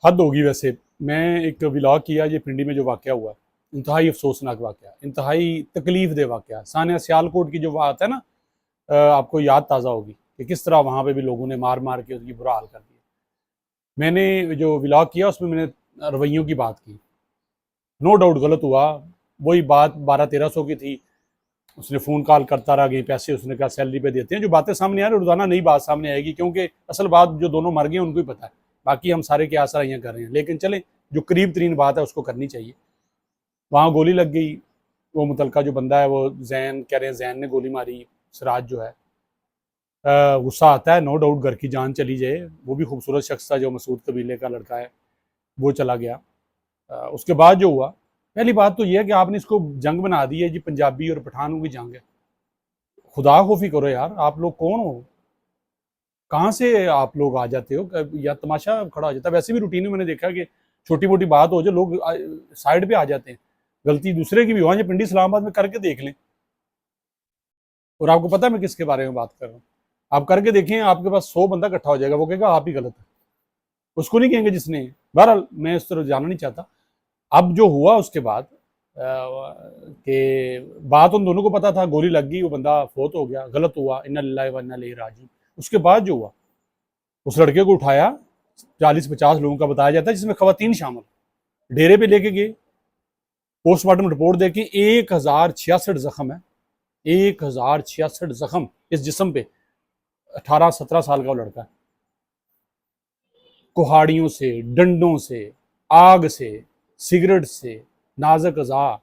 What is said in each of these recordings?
हद होगी वैसे। मैं एक व्लॉग किया, ये पिंडी में जो वाक़या हुआ, इंतहाई अफसोसनाक वाक़या, इंतहाई तकलीफ दे वाक़या। सानिया सियालकोट की जो बात है ना, आपको याद ताज़ा होगी कि किस तरह वहाँ पे भी लोगों ने मार मार के उसकी बुरा हाल कर दिया। मैंने जो व्लॉग किया उसमें मैंने रवैयों की बात की। नो डाउट गलत हुआ। वही बात 1200-1300 की थी। उसने फ़ोन कॉल करता रहा कि पैसे उसने कहा सैलरी पे देते हैं। जो बातें सामने आ रही रोज़ाना नई बात सामने आएगी, क्योंकि असल बात जो दोनों मर गए उनको ही पता है। बाकी हम सारे के आसराइयाँ कर रहे हैं, लेकिन चलें, जो करीब तरीन बात है उसको करनी चाहिए। वहाँ गोली लग गई। वो मुतलका जो बंदा है, वो जैन कह रहे हैं, जैन ने गोली मारी। सिराज जो है, गुस्सा आता है नो डाउट, घर की जान चली जाए। वो भी खूबसूरत शख्स था जो मसूद कबीले का लड़का है, वो चला गया। उसके बाद जो हुआ, पहली बात तो यह है कि आपने इसको जंग बना दी है जी, पंजाबी और पठानों की जंग है। खुदा खौफी करो यार, आप लोग कौन हो? कहाँ से आप लोग आ जाते हो या तमाशा खड़ा हो जाता है? वैसे भी रूटीन में मैंने देखा कि छोटी मोटी बात हो जाए लोग साइड पे आ जाते हैं। गलती दूसरे की भी हो, ये पिंडी इस्लामाबाद में करके देख लें। और आपको पता है मैं किसके बारे में बात कर रहा हूँ? आप करके देखें, आपके पास 100 बंदा इकट्ठा हो जाएगा, वो कहेगा आप ही गलत है, उसको नहीं कहेंगे जिसने। बहरहाल मैं इस तरह जाना नहीं चाहता। अब जो हुआ उसके बाद कि बात उन दोनों को पता था, गोली लग गई, वो बंदा फोत हो गया, गलत हुआ, इन्ना लिल्लाहि व इन्ना इलैहि राजिऊन। उसके बाद जो हुआ, उस लड़के को उठाया, 40-50 लोगों का बताया जाता है जिसमें खवातीन शामिल, डेरे पे लेके गए। पोस्टमार्टम रिपोर्ट देके 1066 जख्म है, 1066 जख्म इस जिस्म पे। 18-17 साल का वो लड़का है। कुहाड़ियों से, डंडों से, आग से, सिगरेट से, नाजक अज़ा,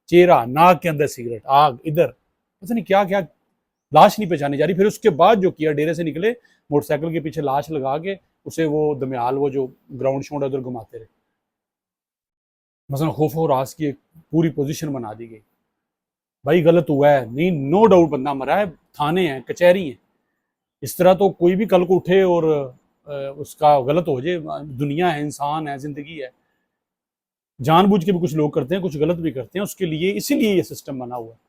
चेहरा, नाक के अंदर सिगरेट, आग इधर, पता नहीं क्या क्या। लाश नहीं पहचानी जा रही। फिर उसके बाद जो किया, डेरे से निकले, मोटरसाइकिल के पीछे लाश लगा के उसे वो दमयाल, वो जो ग्राउंड शोड उधर घुमाते रहे। मसलन खौफ और रास की एक पूरी पोजीशन बना दी गई। भाई गलत हुआ है, नहीं, नो डाउट बंदा मरा है, थाने हैं, कचहरी हैं। इस तरह तो कोई भी कल को उठे और उसका गलत हो जाए। दुनिया है, इंसान है, जिंदगी है। जानबूझ के भी कुछ लोग करते हैं, कुछ गलत भी करते हैं, उसके लिए इसीलिए ये सिस्टम बना हुआ है।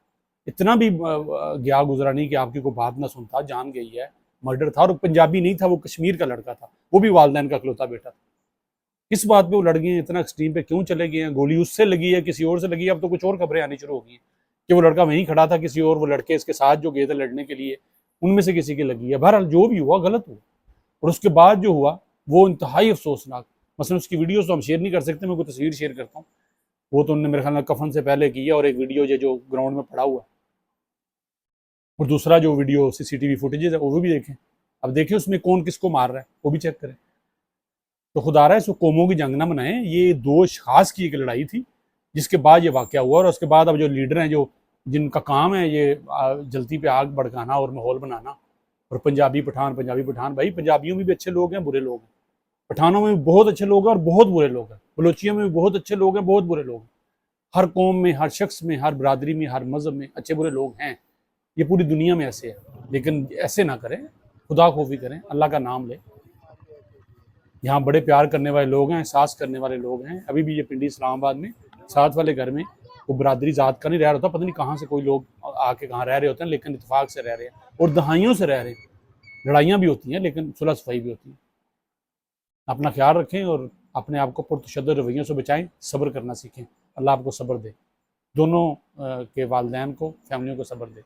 इतना भी गया गुजरा नहीं कि आपकी कोई बात ना सुनता, जान गई है। मर्डर था, और पंजाबी नहीं था, वो कश्मीर का लड़का था, वो भी वालदैन का इकलौता बेटा था। किस बात पे वो लड़ गए हैं, इतना एक्सट्रीम पे क्यों चले गए हैं? गोली उससे लगी है, किसी और से लगी है? अब तो कुछ और खबरें आनी शुरू हो गई हैं कि वो लड़का वहीं खड़ा था, किसी और वो लड़के इसके साथ जो गए थे लड़ने के लिए, उनमें से किसी की लगी है। बहरहाल जो भी हुआ गलत हुआ। और उसके बाद जो हुआ वो इंतहाई अफसोसनाक। मसलन उसकी वीडियोस तो हम शेयर नहीं कर सकते, मैं कोई तस्वीर शेयर करता हूँ, वो तो उन्होंने मेरे ख्याल में कफन से पहले की है, और एक वीडियो जो ग्राउंड में पड़ा हुआ है। और दूसरा जो वीडियो सीसीटीवी फुटेजेस है वो भी देखें। अब देखें उसमें कौन किसको मार रहा है, वो भी चेक करें। तो खुदा रहा है इसको कौमों की जंग ना बनाएं। ये दो खास की एक लड़ाई थी, जिसके बाद ये वाक़या हुआ। और उसके बाद अब जो लीडर हैं, जो जिनका काम है ये जलती पे आग भड़काना और माहौल बनाना, और पंजाबी पठान, भाई पंजाबियों में भी अच्छे लोग हैं, बुरे लोग हैं। पठानों में भी बहुत अच्छे लोग हैं और बहुत बुरे लोग हैं। बलोचियों में भी बहुत अच्छे लोग हैं, बहुत बुरे लोग हैं। हर कौम में, हर शख्स में, हर बरादरी में, हर मज़हब में अच्छे बुरे लोग हैं। ये पूरी दुनिया में ऐसे है। लेकिन ऐसे ना करें, खुदा खौफी करें, अल्लाह का नाम लें। यहाँ बड़े प्यार करने वाले लोग हैं, एहसास करने वाले लोग हैं। अभी भी ये पिंडी इस्लामाबाद में साथ वाले घर में वो बरादरी ज़ात का नहीं रह रहा होता, पता नहीं कहाँ से कोई लोग आके कहाँ रह रहे होते हैं, लेकिन इतफाक़ से रह रहे हैं और दहाइयों से रह रहे हैं। लड़ाइयाँ भी होती हैं लेकिन सुलह सफाई भी होती है। अपना ख्याल रखें और अपने आप को पुरतशद्दुद रवैयों से बचाएं, सब्र करना सीखें। अल्लाह आपको सब्र दे, दोनों के वालिदैन को, फैमिलियों को सब्र दे।